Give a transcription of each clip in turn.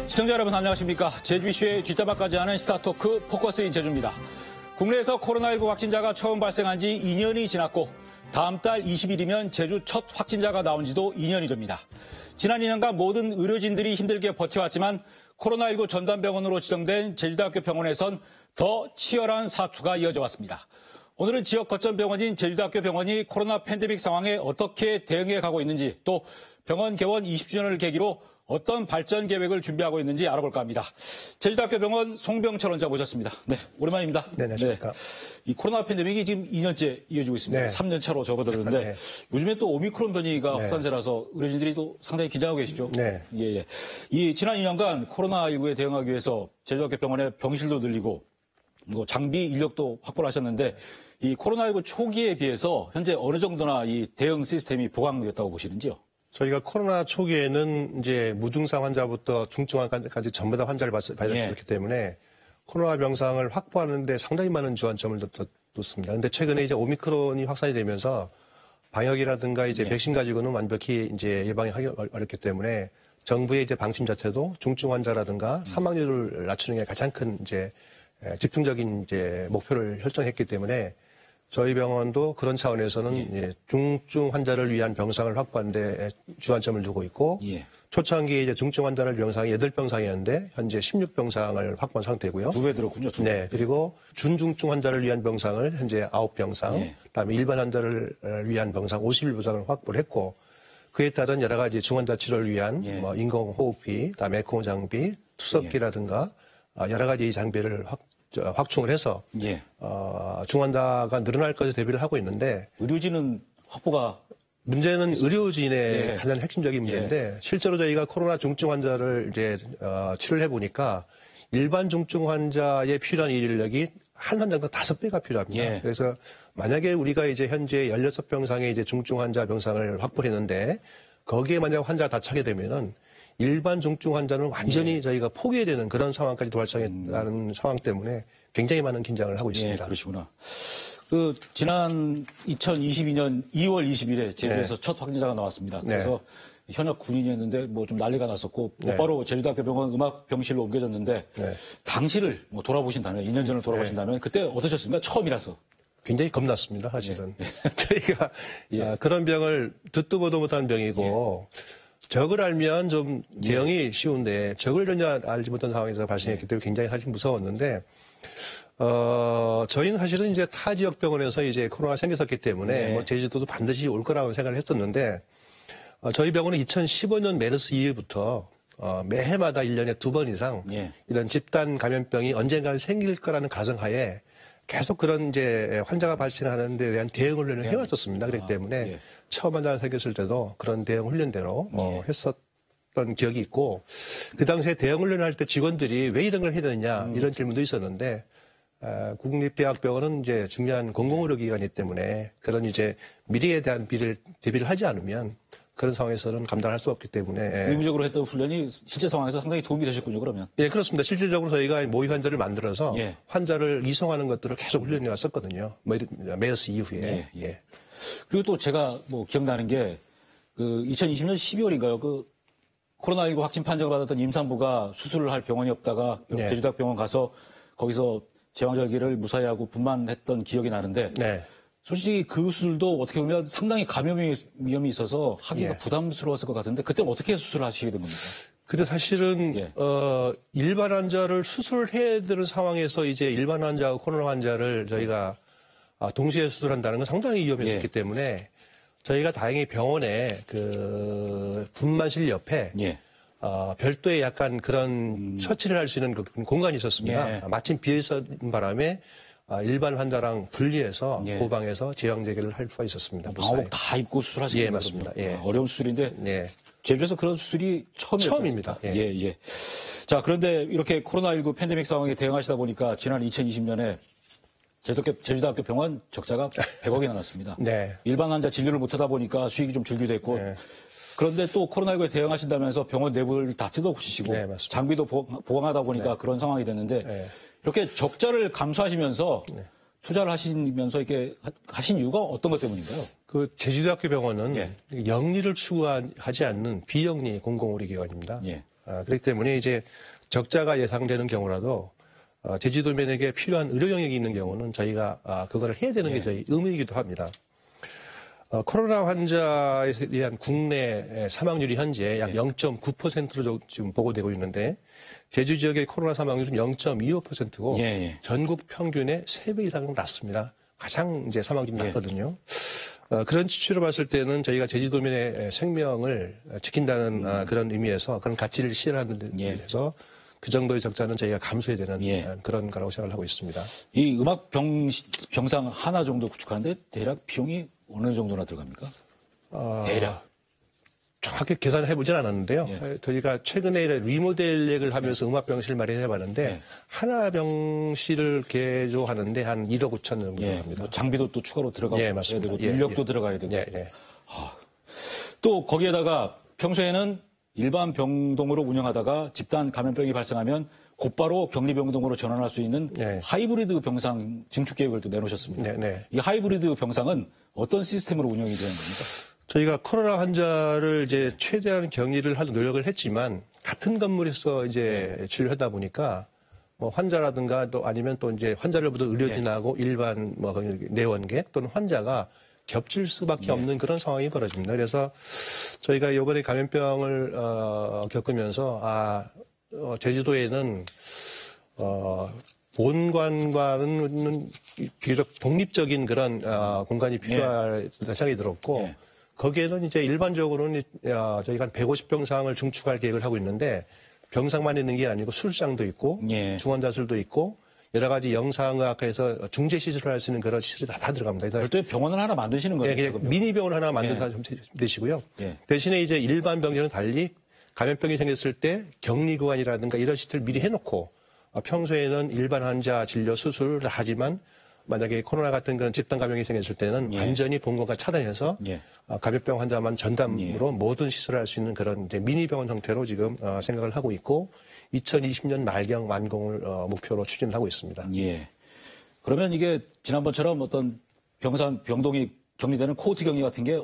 시청자 여러분 안녕하십니까. 제주 이슈의 뒷담화까지 하는 시사토크 포커스인 제주입니다. 국내에서 코로나19 확진자가 처음 발생한 지 2년이 지났고 다음 달 20일이면 제주 첫 확진자가 나온 지도 2년이 됩니다. 지난 2년간 모든 의료진들이 힘들게 버텨왔지만 코로나19 전담병원으로 지정된 제주대학교 병원에선 더 치열한 사투가 이어져 왔습니다. 오늘은 지역 거점 병원인 제주대학교 병원이 코로나 팬데믹 상황에 어떻게 대응해 가고 있는지, 또 병원 개원 20주년을 계기로 어떤 발전 계획을 준비하고 있는지 알아볼까 합니다. 제주대학교 병원 송병철 원장 모셨습니다. 네, 오랜만입니다. 네, 안녕하십니까. 이 코로나 팬데믹이 지금 2년째 이어지고 있습니다. 네. 3년 차로 접어들었는데 네. 요즘에 또 오미크론 변이가 확산세라서 의료진들이 또 상당히 긴장하고 계시죠. 네. 예. 이 지난 2년간 코로나19에 대응하기 위해서 제주대학교 병원의 병실도 늘리고 뭐 장비 인력도 확보를 하셨는데 이 코로나19 초기에 비해서 현재 어느 정도나 이 대응 시스템이 보강되었다고 보시는지요? 저희가 코로나 초기에는 이제 무증상 환자부터 중증 환자까지 전부 다 환자를 받았기 때문에 코로나 병상을 확보하는데 상당히 많은 주안점을 뒀습니다. 그런데 최근에 이제 오미크론이 확산이 되면서 방역이라든가 이제 백신 가지고는 완벽히 이제 예방하기 어렵기 때문에 정부의 이제 방침 자체도 중증 환자라든가 사망률을 낮추는 게 가장 큰 이제 집중적인 이제 목표를 설정했기 때문에 저희 병원도 그런 차원에서는 중증 환자를 위한 병상을 확보하는 데 주안점을 두고 있고 초창기에 이제 중증 환자를 병상이 8병상이었는데 현재 16병상을 확보한 상태고요. 2배 들었군요. 2배. 네. 그리고 준중증 환자를 위한 병상을 현재 9병상, 그다음에 일반 환자를 위한 병상 51병상을 확보를 했고 그에 따른 여러 가지 중환자 치료를 위한 뭐 인공호흡기, 그다음에 에코 장비, 투석기라든가 여러 가지 장비를 확충을 해서 중환자가 늘어날 것을 대비를 하고 있는데 의료진은 확보가 문제는 의료진의 가장 핵심적인 문제인데 실제로 저희가 코로나 중증 환자를 이제 치료를 해보니까 일반 중증 환자에 필요한 인력이 한 환자당 5배가 필요합니다. 그래서 만약에 우리가 이제 현재 16병상의 이제 중증 환자 병상을 확보했는데 거기에 만약 환자가 다 차게 되면은 일반 중증 환자는 완전히 저희가 포기해야 되는 그런 상황까지 도달하는 상황 때문에 굉장히 많은 긴장을 하고 있습니다. 그러시구나. 지난 2022년 2월 20일에 제주에서 첫 확진자가 나왔습니다. 그래서 현역 군인이었는데 뭐 좀 난리가 났었고 곧바로 제주대학교 병원 음압병실로 옮겨졌는데 당시를 뭐 돌아보신다면 2년 전을 돌아보신다면 그때 어떠셨습니까? 처음이라서. 굉장히 겁났습니다, 사실은. 저희가 그런 병을 듣도 보도 못한 병이고 적을 알면 좀 대응이 쉬운데 적을 전혀 알지 못한 상황에서 발생했기 때문에 굉장히 사실 무서웠는데 저희는 사실은 이제 타 지역 병원에서 이제 코로나가 생겼었기 때문에 뭐 제주도도 반드시 올 거라고 생각을 했었는데 저희 병원은 2015년 메르스 이후부터 매해마다 1년에 2번 이상 이런 집단 감염병이 언젠가는 생길 거라는 가정하에 계속 그런 이제 환자가 발생하는 데 대한 대응 훈련을 해왔었습니다. 그렇기 때문에 처음 환자가 생겼을 때도 그런 대응 훈련대로 했었던 기억이 있고 그 당시에 대응 훈련을 할 때 직원들이 왜 이런 걸 해야 되느냐 이런 질문도 있었는데 국립대학병원은 이제 중요한 공공의료기관이기 때문에 그런 이제 미래에 대한 대비를 하지 않으면 그런 상황에서는 감당할 수 없기 때문에 의무적으로 했던 훈련이 실제 상황에서 상당히 도움이 되셨군요, 그러면. 예, 그렇습니다. 실질적으로 저희가 모의 환자를 만들어서 환자를 이송하는 것들을 계속 훈련해 왔었거든요. 메르스 이후에. 그리고 또 제가 뭐 기억나는 게 2020년 12월인가요? 코로나19 확진 판정을 받았던 임산부가 수술을 할 병원이 없다가 제주대학 병원 가서 거기서 제왕절개를 무사히 하고 분만했던 기억이 나는데 솔직히 그 수술도 어떻게 보면 상당히 감염 위험이 있어서 하기가 부담스러웠을 것 같은데 그때 어떻게 수술을 하시게 된 겁니까? 근데 사실은 일반 환자를 수술해야 되는 상황에서 이제 일반 환자하고 코로나 환자를 저희가 동시에 수술한다는 건 상당히 위험했었기 때문에 저희가 다행히 병원에 그 분만실 옆에 별도의 약간 그런 처치를 할 수 있는 공간이 있었습니다. 마침 비어있었던 바람에 일반 환자랑 분리해서 고방에서 제왕절개를 할 수가 있었습니다. 방호복 다 입고 수술하시는 거군요. 맞습니다. 어려운 수술인데 제주에서 그런 수술이 처음입니다. 자, 그런데 이렇게 코로나19 팬데믹 상황에 대응하시다 보니까 지난 2020년에 제주대학교 병원 적자가 100억이 나왔습니다. 일반 환자 진료를 못하다 보니까 수익이 좀 줄기도 했고 그런데 또 코로나19에 대응하신다면서 병원 내부를 다 뜯어고치시고 장비도 보강하다 보니까 그런 상황이 됐는데 이렇게 적자를 감수하시면서 투자를 하시면서 이렇게 하신 이유가 어떤 것 때문인가요? 그 제주대학교 병원은 영리를 추구하지 않는 비영리 공공의료기관입니다. 그렇기 때문에 이제 적자가 예상되는 경우라도 제주도민에게 필요한 의료 영역이 있는 경우는 저희가 그거를 해야 되는 게 저희 의무이기도 합니다. 코로나 환자에 대한 국내 사망률이 현재 약 0.9%로 지금 보고되고 있는데 제주 지역의 코로나 사망률은 0.25%고 전국 평균의 3배 이상 낮습니다. 가장 이제 사망률이 낮거든요. 그런 치추로 봤을 때는 저희가 제주도민의 생명을 지킨다는 그런 의미에서 그런 가치를 실현하는 데 대해서 그 정도의 적자는 저희가 감수해야 되는 그런 거라고 생각을 하고 있습니다. 이 음악 병상 하나 정도 구축하는데 대략 비용이 어느 정도나 들어갑니까? 대략. 정확히 계산을 해보진 않았는데요. 저희가 최근에 리모델링을 하면서 음악병실 마련해봤는데 하나 병실을 개조하는데 한 1억 5천 정도 합니다. 뭐 장비도 또 추가로 들어가야 맞습니다. 되고 인력도 들어가야 되고. 또 거기에다가 평소에는 일반 병동으로 운영하다가 집단 감염병이 발생하면 곧바로 격리병동으로 전환할 수 있는 하이브리드 병상 증축 계획을 또 내놓으셨습니다. 이 하이브리드 병상은 어떤 시스템으로 운영이 되는 겁니까? 저희가 코로나 환자를 이제 최대한 격리를 할 노력을 했지만 같은 건물에서 이제 진료하다 보니까 뭐 환자라든가 또 아니면 또 이제 환자를 보던 의료진하고 일반 뭐 내원객 또는 환자가 겹칠 수밖에 없는 그런 상황이 벌어집니다. 그래서 저희가 이번에 감염병을 겪으면서 제주도에는 본관과는 비교적 독립적인 그런 공간이 필요할 생각이 들었고 거기에는 이제 일반적으로는 저희가 한 150병상을 증축할 계획을 하고 있는데 병상만 있는 게 아니고 술상도 있고 중환자실도 있고 여러 가지 영상의학에서 중재 시술을 할 수 있는 그런 시술이 다 들어갑니다. 별도의 병원을 하나 만드시는 거예요? 미니 병원 하나 만들어서 되시고요. 대신에 이제 일반 병실은 달리 감염병이 생겼을 때 격리구간이라든가 이런 시설을 미리 해놓고 평소에는 일반 환자 진료 수술을 하지만 만약에 코로나 같은 그런 집단 감염이 생겼을 때는 완전히 본관과 차단해서 감염병 환자만 전담으로 모든 시술을 할 수 있는 그런 이제 미니 병원 형태로 지금 생각을 하고 있고 2020년 말경 완공을 목표로 추진을 하고 있습니다. 그러면 이게 지난번처럼 어떤 병동이 격리되는 코호트 격리 같은 게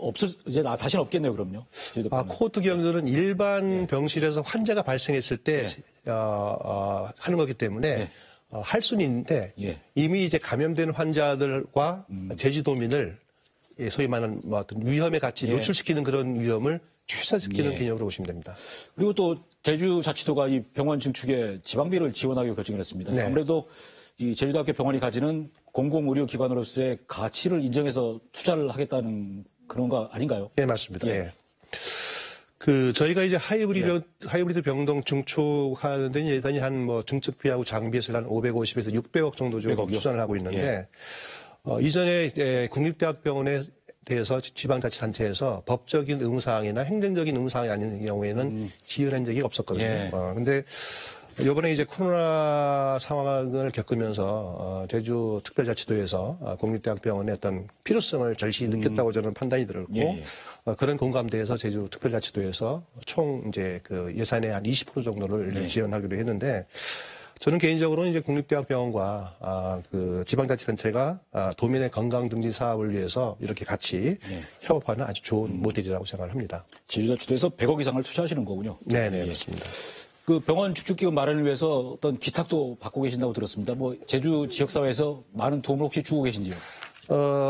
이제 다시는 없겠네요, 그럼요. 코호트 격리는 일반 병실에서 환자가 발생했을 때 하는 거기 때문에 할 수는 있는데 이미 이제 감염된 환자들과 제주도민을 소위 말하는 뭐 어떤 위험에 같이 노출시키는 그런 위험을 최소화시키는 개념으로 보시면 됩니다. 그리고 또 제주자치도가 이 병원 증축에 지방비를 지원하기로 결정을 했습니다. 아무래도 이 제주도학교 병원이 가지는 공공의료기관으로서의 가치를 인정해서 투자를 하겠다는 그런 거 아닌가요? 네, 맞습니다. 저희가 이제 하이브리드 병동 증축하는데 예산이 한 뭐 증축비하고 장비에서 한 550에서 600억 정도 추산을 하고 있는데, 이전에 국립대학병원에 대해서 지방자치단체에서 법적인 의무사항이나 행정적인 의무사항이 아닌 경우에는 지원한 적이 없었거든요. 근데 이번에 이제 코로나 상황을 겪으면서 제주 특별자치도에서 국립대학병원의 어떤 필요성을 절실히 느꼈다고 저는 판단이 들었고 그런 공감대에서 제주 특별자치도에서 총 이제 그 예산의 한 20% 정도를 지원하기로 했는데 저는 개인적으로는 이제 국립대학병원과 그 지방자치단체가 도민의 건강증진 사업을 위해서 이렇게 같이 협업하는 아주 좋은 모델이라고 생각을 합니다. 제주자치도에서 100억 이상을 투자하시는 거군요. 네네, 맞습니다. 그 병원 축축기금 마련을 위해서 어떤 기탁도 받고 계신다고 들었습니다. 뭐 제주 지역사회에서 많은 도움을 혹시 주고 계신지요?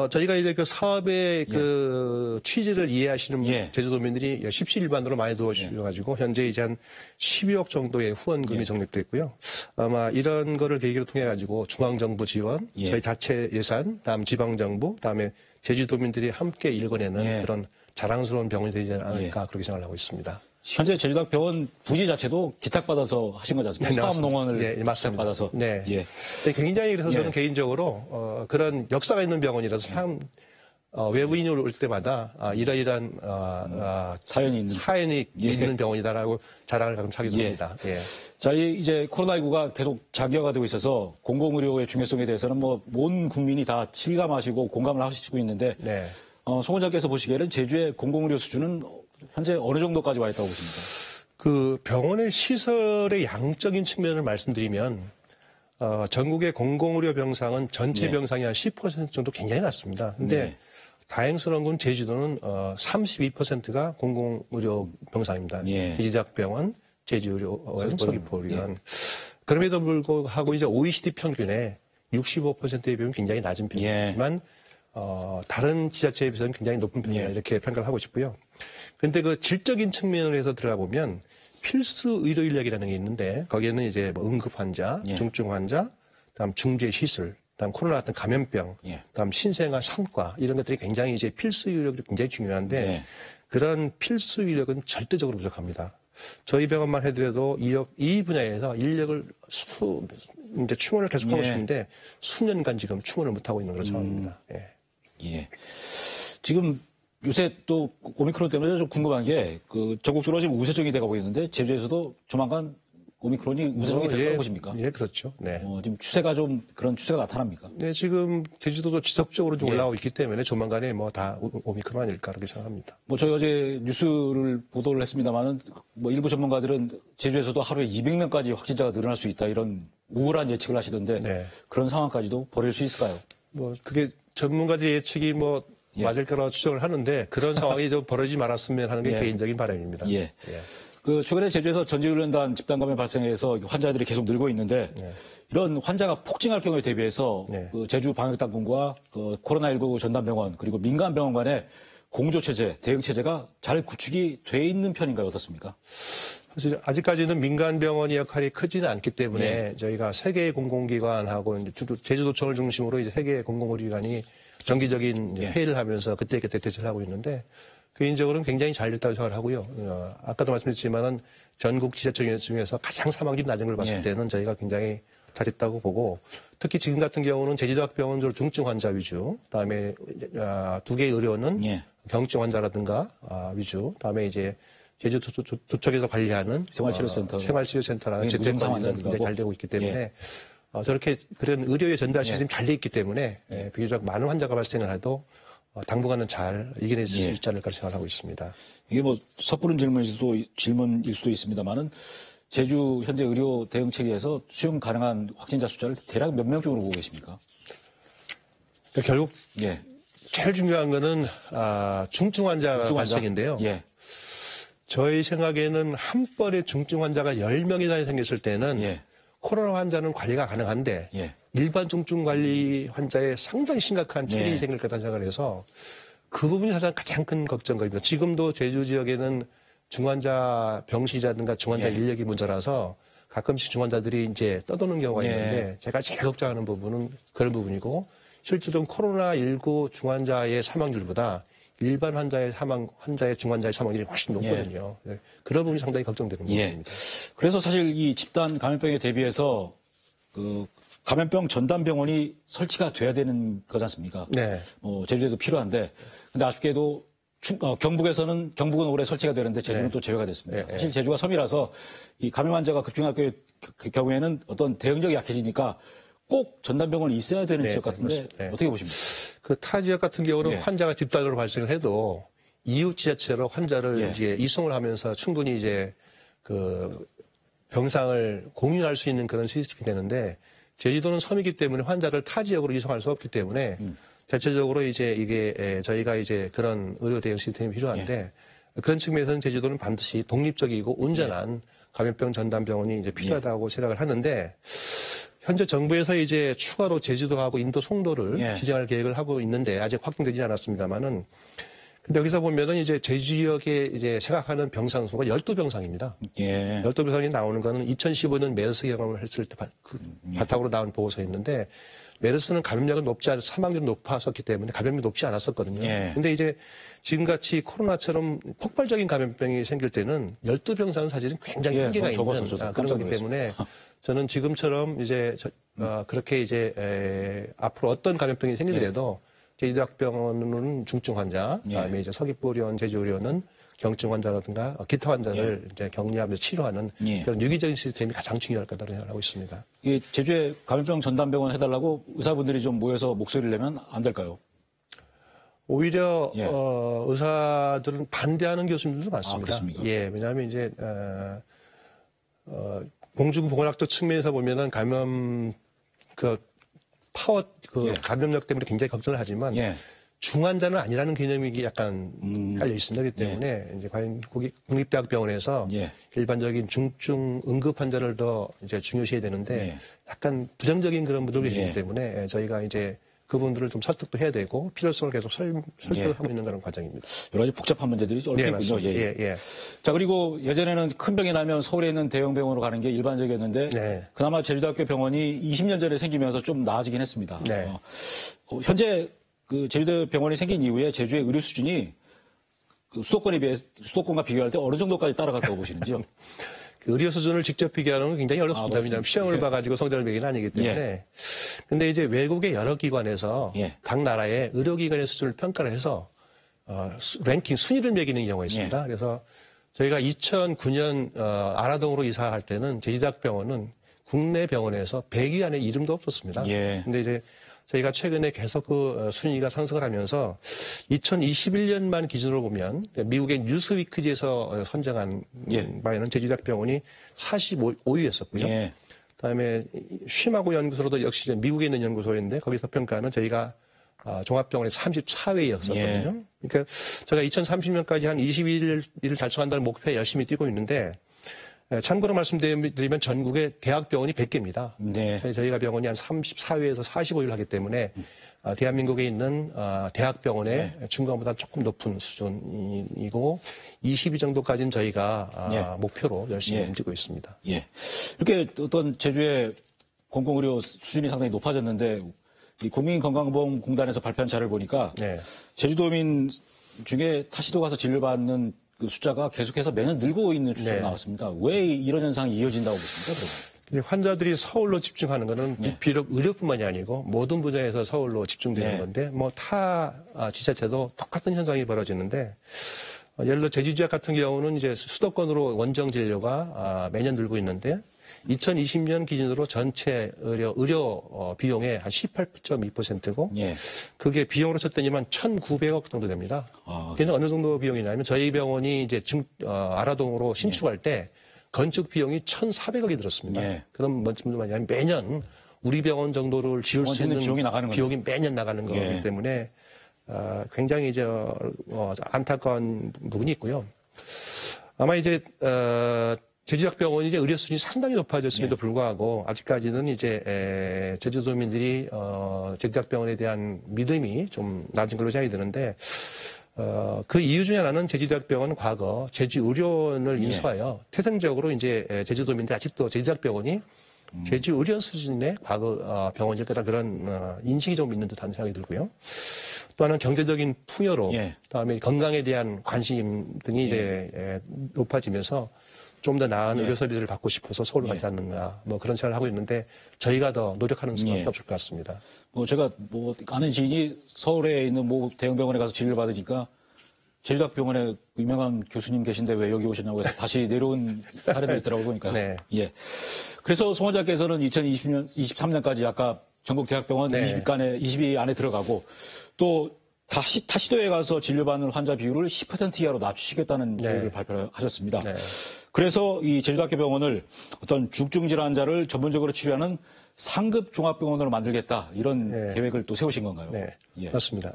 저희가 이제 그 사업의 그 취지를 이해하시는 제주도민들이 십시일반으로 많이 도와주셔가지고 현재 이제 한 12억 정도의 후원금이 적립됐고요. 아마 이런 거를 계기로 통해 가지고 중앙정부 지원, 저희 자체 예산, 다음 지방정부, 다음에 제주도민들이 함께 일궈내는 그런 자랑스러운 병원이 되지 않을까 그렇게 생각을 하고 있습니다. 현재 제주대학 병원 부지 자체도 기탁받아서 하신 거지 않습니까? 사업농원을 기탁받아서. 굉장히 그래서 저는 개인적으로 그런 역사가 있는 병원이라서 참 외부인이 올 때마다 이러이러한 사연이 있는 병원이다라고 자랑을 가끔 하기도 합니다. 자, 이제 코로나19가 계속 장기화가 되고 있어서 공공의료의 중요성에 대해서는 뭐 온 국민이 다 실감하시고 공감을 하시고 있는데 송 원장께서 보시기에는 제주의 공공의료 수준은 현재 어느 정도까지 와 있다고 보십니까? 그 병원의 시설의 양적인 측면을 말씀드리면 전국의 공공의료 병상은 전체 병상이 한 10% 정도 굉장히 낮습니다. 근데 다행스러운 건 제주도는 32%가 공공의료 병상입니다. 제주대학병원, 제주의료원, 서귀포의료원. 그럼에도 불구하고 이제 OECD 평균에 65%에 비하면 굉장히 낮은 편이지만 다른 지자체에 비해서는 굉장히 높은 편이다 이렇게 평가를 하고 싶고요. 그런데 그 질적인 측면에서 들어가 보면 필수 의료 인력이라는 게 있는데 거기에는 이제 뭐 응급 환자, 중증 환자, 그다음 중재 시술, 그다음 코로나 같은 감염병, 그다음 신생아 산과 이런 것들이 굉장히 이제 필수 인력이 굉장히 중요한데 그런 필수 인력은 절대적으로 부족합니다. 저희 병원만 해더라도 이 분야에서 인력을 이제 충원을 계속하고 싶은데 수년간 지금 충원을 못하고 있는 그런 상황입니다. 예. 지금 요새 또 오미크론 때문에 좀 궁금한 게 그 전국적으로 지금 우세종이 돼가고 있는데 제주에서도 조만간 오미크론이 우세종이 될 것입니까? 예, 그렇죠. 네. 지금 추세가 좀 그런 추세가 나타납니까? 네, 지금 제주도도 지속적으로 좀 올라오고 있기 때문에 조만간에 뭐 다 오미크론 아닐까 그렇게 생각합니다. 뭐 저희 어제 뉴스를 보도를 했습니다만은 뭐 일부 전문가들은 제주에서도 하루에 200명까지 확진자가 늘어날 수 있다 이런 우울한 예측을 하시던데 그런 상황까지도 벌일 수 있을까요? 뭐 그게 전문가들의 예측이 뭐 맞을 거라고 추정을 하는데 그런 상황이 좀 벌어지지 말았으면 하는 게 개인적인 바람입니다. 그 최근에 제주에서 전지훈련단 집단 감염 발생해서 환자들이 계속 늘고 있는데 이런 환자가 폭증할 경우에 대비해서 그 제주 방역당국과 그 코로나19 전담병원 그리고 민간병원 간의 공조체제, 대응체제가 잘 구축이 돼 있는 편인가요? 어떻습니까? 사실 아직까지는 민간병원의 역할이 크지는 않기 때문에 저희가 세 개의 공공기관하고 이제 제주도청을 중심으로 이제 세 개의 공공의료기관이 정기적인 회의를 하면서 그때그때 대처를 하고 있는데 개인적으로는 굉장히 잘 됐다고 생각을 하고요. 아까도 말씀드렸지만은 전국 지자체 중에서 가장 사망률이 낮은 걸 봤을 때는 저희가 굉장히 잘했다고 보고 특히 지금 같은 경우는 제주대학병원으로 중증 환자 위주, 그다음에 두 개의 의료원은 경증 환자라든가 위주, 그다음에 이제 제주도청에서 관리하는 생활치료센터라는 재택관리가 굉장히 잘 되고 있기 때문에 저렇게 그런 의료의 전달 시스템이 잘 돼 있기 때문에 비교적 많은 환자가 발생을 해도 당분간은 잘 이겨낼 수 있지 않을까 생각하고 있습니다. 이게 뭐 섣부른 질문일 수도 있습니다만은 제주 현재 의료 대응 체계에서 수용 가능한 확진자 숫자를 대략 몇 명 정도로 보고 계십니까? 결국 제일 중요한 거는 중증 환자 발생인데요. 저희 생각에는 한 번에 중증 환자가 10명 이상이 생겼을 때는 코로나 환자는 관리가 가능한데 일반 중증 관리 환자에 상당히 심각한 체력이 생길 거라는 생각을 해서 그 부분이 가장 큰 걱정거리입니다. 지금도 제주 지역에는 중환자 병실이라든가 중환자 인력이 문제라서 가끔씩 중환자들이 이제 떠도는 경우가 있는데 제가 제일 걱정하는 부분은 그런 부분이고 실제로 코로나19 중환자의 사망률보다 일반 환자의 중환자의 사망률이 훨씬 높거든요. 그런 부분이 상당히 걱정되는 부분입니다. 그래서 사실 이 집단 감염병에 대비해서 그 감염병 전담병원이 설치가 돼야 되는 거지 않습니까? 제주에도 필요한데 근데 아쉽게도 경북은 올해 설치가 되는데 제주는 또 제외가 됐습니다. 사실 제주가 섬이라서 이 감염 환자가 급증할 경우에는 어떤 대응력이 약해지니까 꼭 전담병원이 있어야 되는 지역 같은데 어떻게 보십니까? 그 타 지역 같은 경우는 환자가 집단으로 발생을 해도 이웃 지자체로 환자를 이제 이송을 하면서 충분히 이제 그 병상을 공유할 수 있는 그런 시스템이 되는데 제주도는 섬이기 때문에 환자를 타 지역으로 이송할 수 없기 때문에 대체적으로 이제 이게 저희가 이제 그런 의료 대응 시스템이 필요한데 그런 측면에서는 제주도는 반드시 독립적이고 온전한 감염병 전담병원이 이제 필요하다고 생각을 하는데 현재 정부에서 이제 추가로 제주도하고 인도 송도를 지정할 계획을 하고 있는데 아직 확정되지 않았습니다만은 근데 여기서 보면은 이제 제주 지역에 이제 생각하는 병상 수가 12병상입니다. 12병상이 나오는 거는 2015년 메르스 경험을 했을 때 바탕으로 나온 보고서에 있는데 메르스는 감염력은 높지 않아 사망률이 높았었기 때문에 감염력이 높지 않았었거든요. 근데 이제 지금같이 코로나처럼 폭발적인 감염병이 생길 때는 12병상은 사실은 굉장히 한계가 있는 그런 거기 때문에 저는 지금처럼 이제 그렇게 이제 앞으로 어떤 감염병이 생기더라도 제주대학병원은 중증 환자, 그다음에 이제 서귀포의료원, 제주의료원은 경증 환자라든가 기타 환자를 이제 격리하면서 치료하는 그런 유기적인 시스템이 가장 중요할 거라고 생각하고 있습니다. 이 제주에 감염병 전담병원 해달라고 의사분들이 좀 모여서 목소리를 내면 안 될까요? 오히려 의사들은 반대하는 교수님들도 많습니다. 그렇습니까? 왜냐하면 이제 공중보건학적 측면에서 보면은 감염 감염력 때문에 굉장히 걱정을 하지만 중환자는 아니라는 개념이 약간 깔려 있습니다. 그렇기 때문에 이제 과연 국립대학병원에서 일반적인 중증 응급 환자를 더 이제 중요시해야 되는데 약간 부정적인 그런 분들이 계시기 때문에 저희가 이제 그분들을 좀 설득도 해야 되고 필요성을 계속 설득하고 있는 그런 과정입니다. 여러 가지 복잡한 문제들이 얽혀있군요. 예. 자, 그리고 예전에는 큰 병이 나면 서울에 있는 대형 병원으로 가는 게 일반적이었는데 그나마 제주대학교 병원이 20년 전에 생기면서 좀 나아지긴 했습니다. 현재 그 제주대 병원이 생긴 이후에 제주의 의료 수준이 그 수도권과 비교할 때 어느 정도까지 따라갔다고 보시는지요? 의료 수준을 직접 비교하는 건 굉장히 어렵습니다. 왜냐하면 시험을 봐가지고 성적을 매기는 아니기 때문에. 근데 이제 외국의 여러 기관에서 각 나라의 의료기관의 수준을 평가를 해서 랭킹 순위를 매기는 경우가 있습니다. 그래서 저희가 2009년 아라동으로 이사할 때는 제주대학병원은 국내 병원에서 100위 안에 이름도 없었습니다. 근데 이제 저희가 최근에 계속 그 순위가 상승을 하면서 2021년만 기준으로 보면 미국의 뉴스위크지에서 선정한 바에는 제주대학병원이 45위였었고요. 그다음에 쉬마고 연구소로도 역시 미국에 있는 연구소인데 거기서 평가는 저희가 종합병원의 34위였었거든요. 그러니까 제가 2030년까지 한 22위를 달성한다는 목표에 열심히 뛰고 있는데 참고로 말씀드리면 전국에 대학병원이 100개입니다. 저희가 병원이 한 34위에서 45위를 하기 때문에 대한민국에 있는 대학병원의 중간보다 조금 높은 수준이고 20위 정도까지는 저희가 목표로 열심히 움직이고 있습니다. 이렇게 어떤 제주의 공공의료 수준이 상당히 높아졌는데 이 국민건강보험공단에서 발표한 자료를 보니까 제주도민 중에 타시도 가서 진료받는 그 숫자가 계속해서 매년 늘고 있는 추세가 나왔습니다. 왜 이런 현상이 이어진다고 보십니까? 환자들이 서울로 집중하는 것은 비록 의료뿐만이 아니고 모든 분야에서 서울로 집중되는 건데 뭐 타 지자체도 똑같은 현상이 벌어지는데 예를 들어 제주 지역 같은 경우는 이제 수도권으로 원정 진료가 매년 늘고 있는데 2020년 기준으로 전체 의료 비용의 한 18.2%고 그게 비용으로 쳤더니만 1,900억 정도 됩니다. 그게 어느 정도 비용이냐면 저희 병원이 이제 아라동으로 신축할 때 건축 비용이 1,400억이 들었습니다. 그럼 뭔 말이냐면 매년 우리 병원 정도를 지을 수 있는 비용이 매년 나가는 거기 때문에 굉장히 이제 안타까운 부분이 있고요. 아마 이제 제주대학병원이 이제 의료 수준이 상당히 높아졌음에도 불구하고 아직까지는 이제 제주도민들이 제주대학병원에 대한 믿음이 좀 낮은 걸로 생각이 드는데 그 이유 중에 하나는 제주대학병원은 과거 제주의료원을 인수하여 태생적으로 이제 제주도민들이 아직도 제주대학병원이 제주의료원 수준의 과거 병원일 거다 그런 인식이 좀 있는 듯한 생각이 들고요. 또 하나는 경제적인 풍요로 그다음에 건강에 대한 관심 등이 이제 높아지면서 좀 더 나은 의료 서비스를 받고 싶어서 서울로 가지 않는가 뭐 그런 생각을 하고 있는데 저희가 더 노력하는 수밖에 없을 것 같습니다. 제가 아는 지인이 서울에 있는 대형 병원에 가서 진료를 받으니까 제주대학병원에 유명한 교수님 계신데 왜 여기 오셨냐고 해서 다시 내려온 사례도 있더라고요. 보니까. 그래서 송 원장께서는 2023년까지 아까 전국 대학병원 20위 안에 들어가고 또 타시도에 가서 진료받는 환자 비율을 10% 이하로 낮추시겠다는 계획을 발표하셨습니다. 그래서 이 제주대학교 병원을 어떤 중증 질환자를 전문적으로 치료하는 상급 종합병원으로 만들겠다 이런 계획을 또 세우신 건가요? 맞습니다.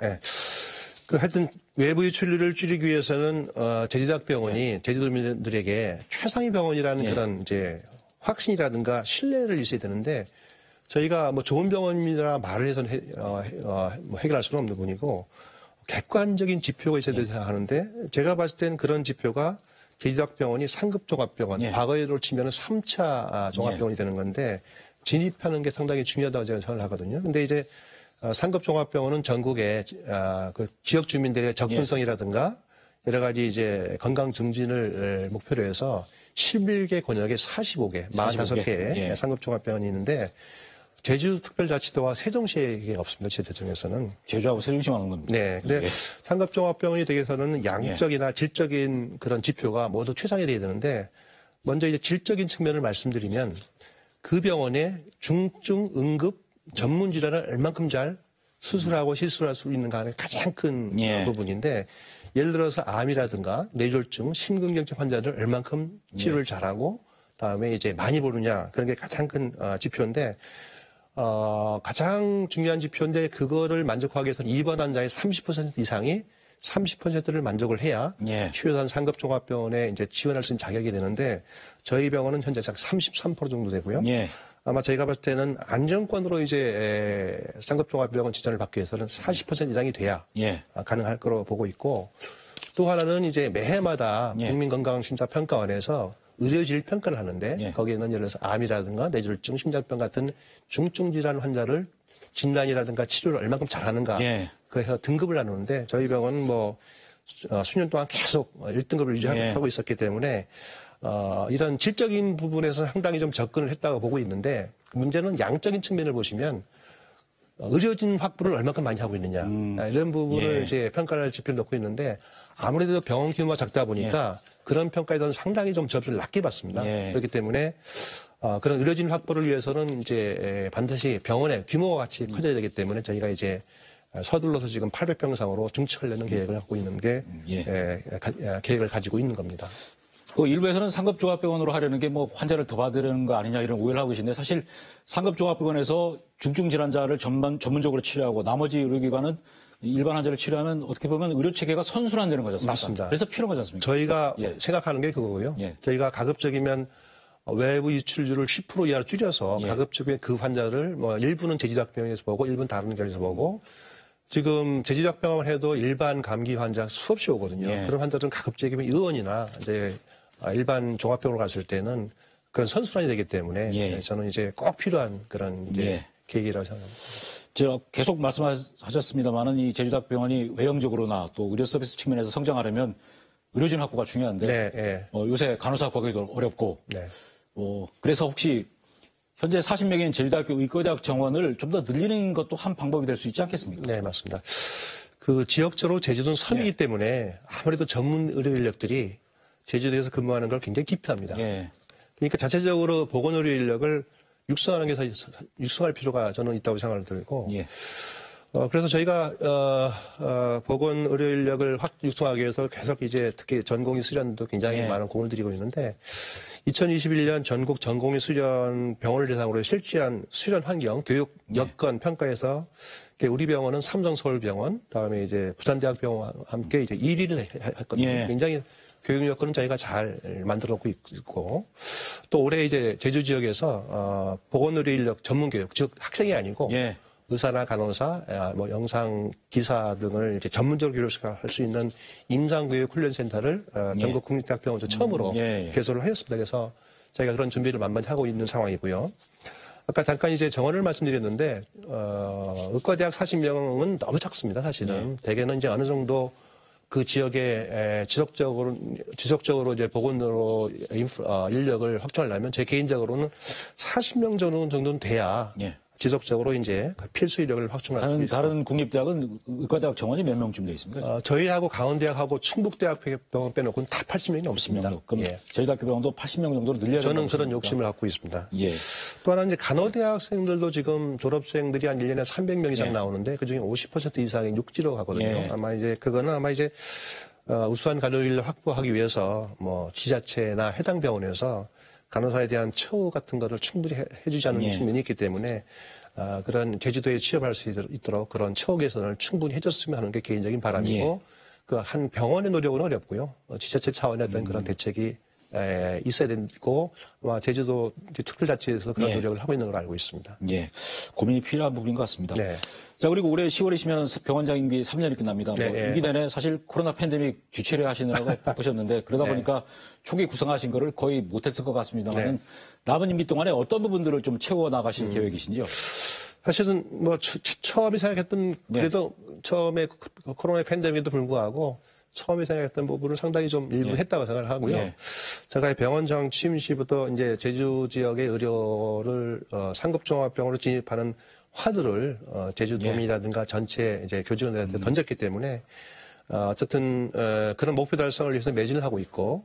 하여튼 외부의 출혈을 줄이기 위해서는 제주대학병원이 제주도민들에게 최상위 병원이라는 그런 이제 확신이라든가 신뢰를 있어야 되는데 저희가 좋은 병원이라 말을 해서는 해결할 수는 없는 분이고 객관적인 지표가 있어야 된다고 하는데 제가 봤을 땐 그런 지표가 제주대학병원이 상급 종합병원, 과거로 치면 3차 종합병원이 되는 건데 진입하는 게 상당히 중요하다고 제가 생각을 하거든요. 근데 이제 상급 종합병원은 전국의 그 지역 주민들의 접근성이라든가 여러 가지 이제 건강 증진을 목표로 해서 11개 권역에 45개, 45개 상급 종합병원이 있는데 제주특별자치도와 세종시에 없습니다. 제 대중에서는. 제주하고 세종시만 한 겁니다. 근데 상급종합병원이 되기 위해서는 양적이나 질적인 그런 지표가 모두 최상이 돼야 되는데 먼저 이제 질적인 측면을 말씀드리면 그 병원에 중증 응급 전문 질환을 얼만큼 잘 수술하고 실수할 수 있는가가 가장 큰 부분인데 예를 들어서 암이라든가 뇌졸중, 심근경색 환자들 얼만큼 치료를 잘하고 그다음에 이제 많이 보느냐 그런 게 가장 큰 지표인데 가장 중요한 지표인데 그거를 만족하기 위해서는 입원 환자의 30% 이상이 30%를 만족을 해야 예. 치료산 상급종합병원에 이제 지원할 수 있는 자격이 되는데 저희 병원은 현재 33% 정도 되고요. 예. 아마 저희가 봤을 때는 안정권으로 이제 상급종합병원 지원을 받기 위해서는 40% 이상이 돼야 예. 가능할 거로 보고 있고 또 하나는 이제 매해마다 예. 국민건강심사평가원에서 의료질 평가를 하는데 예. 거기에는 예를 들어서 암이라든가 뇌졸중, 심장병 같은 중증 질환 환자를 진단이라든가 치료를 얼마큼 잘하는가 예. 그래서 등급을 나누는데 저희 병원은 뭐 수년 동안 계속 1등급을 유지하고 예. 있었기 때문에 이런 질적인 부분에서 상당히 좀 접근을 했다고 보고 있는데 문제는 양적인 측면을 보시면 의료진 확보를 얼마큼 많이 하고 있느냐 이런 부분을 예. 이제 평가를 지표를 놓고 있는데 아무래도 병원 규모가 작다 보니까 그런 평가에 대해서는 상당히 좀 점수를 낮게 받습니다. 예. 그렇기 때문에 그런 의료진 확보를 위해서는 이제 반드시 병원의 규모가 같이 커져야 되기 때문에 저희가 이제 서둘러서 지금 800병상으로 증축하려는 계획을 갖고 있는 게 계획을 가지고 있는 겁니다. 일부에서는 상급종합병원으로 하려는 게 뭐 환자를 더 받으려는 거 아니냐 이런 오해를 하고 계신데 사실 상급종합병원에서 중증 질환자를 전문적으로 치료하고 나머지 의료기관은 일반 환자를 치료하면 어떻게 보면 의료체계가 선순환되는 거지 않습니까? 맞습니다. 그래서 필요한 거지 않습니까? 저희가 생각하는 게 그거고요. 저희가 가급적이면 외부 유출률을 10% 이하로 줄여서 가급적이면 그 환자를 뭐 일부는 제지대학병원에서 보고 일부는 다른 병원에서 보고 지금 제지대학병원 해도 일반 감기 환자 수없이 오거든요. 그런 환자들은 가급적이면 의원이나 이제 일반 종합병원으로 갔을 때는 그런 선순환이 되기 때문에 저는 이제 꼭 필요한 그런 이제 계획이라고 생각합니다. 제가 계속 말씀하셨습니다만은 이 제주대학병원이 외형적으로나 또 의료 서비스 측면에서 성장하려면 의료진 확보가 중요한데 요새 간호사 구하기도 어렵고 그래서 혹시 현재 40명인 제주대학교 의과대학 정원을 좀 더 늘리는 것도 한 방법이 될 수 있지 않겠습니까? 네, 맞습니다. 그 지역적으로 제주도는 섬이기 때문에 아무래도 전문 의료 인력들이 제주도에서 근무하는 걸 굉장히 기피합니다. 그러니까 자체적으로 보건 의료 인력을 육성할 필요가 저는 있다고 생각을 들고 그래서 저희가 보건 의료 인력을 확 육성하기 위해서 계속 이제 특히 전공의 수련도 굉장히 많은 공을 들이고 있는데 2021년 전국 전공의 수련 병원을 대상으로 실시한 수련 환경, 교육 여건 평가에서 우리 병원은 삼성서울병원, 다음에 이제 부산대학병원과 함께 이제 1위를 했거든요. 굉장히 교육 여건은 저희가 잘 만들어 놓고 있고 또 올해 이제 제주 지역에서 보건의료 인력 전문 교육, 즉 학생이 아니고 의사나 간호사, 뭐 영상 기사 등을 이제 전문적으로 교육할 수 있는 임상교육 훈련센터를 전국 국립대학병원에서 처음으로 개설을 하였습니다. 그래서 저희가 그런 준비를 만만히 하고 있는 상황이고요. 아까 잠깐 이제 정원을 말씀드렸는데 의과대학 40명은 너무 작습니다. 사실은 대개는 이제 어느 정도 그 지역에 지속적으로 이제 보건으로 인력을 확충하려면 제 개인적으로는 40명 정도는 돼야 지속적으로 이제 필수 인력을 확충할 수 있습니다. 다른 국립대학은 의과대학 정원이 몇 명쯤 돼 있습니까? 저희하고 강원대학하고 충북대학병원 빼놓고는 다 80명이 넘습니다. 그럼 제주대학교 병원도 80명 정도로 늘려야 저는 그런 욕심을 갖고 있습니다. 예. 또 하나 이제 간호대학생들도 지금 졸업생들이 한 1년에 300명 이상 나오는데 그중에 50% 이상이 육지로 가거든요. 아마 이제 그거는 우수한 간호 인력 확보하기 위해서 뭐 지자체나 해당 병원에서 간호사에 대한 처우 같은 거를 충분히 해주지 않는 측면이 있기 때문에 그런 제주도에 취업할 수 있도록 그런 처우 개선을 충분히 해줬으면 하는 게 개인적인 바람이고 그 한 병원의 노력은 어렵고요. 지자체 차원의 어떤 그런 대책이 있어야 되고 아마 제주도 특별자치에서 그런 노력을 하고 있는 걸로 알고 있습니다. 고민이 필요한 부분인 것 같습니다. 자, 그리고 올해 10월이시면 병원장 임기 3년이 끝납니다. 임기 내내 사실 코로나 팬데믹 뒤처리 하시느라고 바쁘셨는데 그러다 보니까 초기 구성하신 거를 거의 못했을 것 같습니다만 남은 임기 동안에 어떤 부분들을 좀 채워 나가실 계획이신지요? 사실은 뭐 처음에 생각했던 그래도 처음에 코로나 팬데믹에도 불구하고 처음에 생각했던 부분을 상당히 좀 일부 했다고 생각을 하고요. 제가 병원장 취임 시부터 이제 제주 지역의 의료를 상급종합병원으로 진입하는 화두를 제주도민이라든가 전체 이제 교직원들한테 던졌기 때문에 어쨌든 그런 목표 달성을 위해서 매진을 하고 있고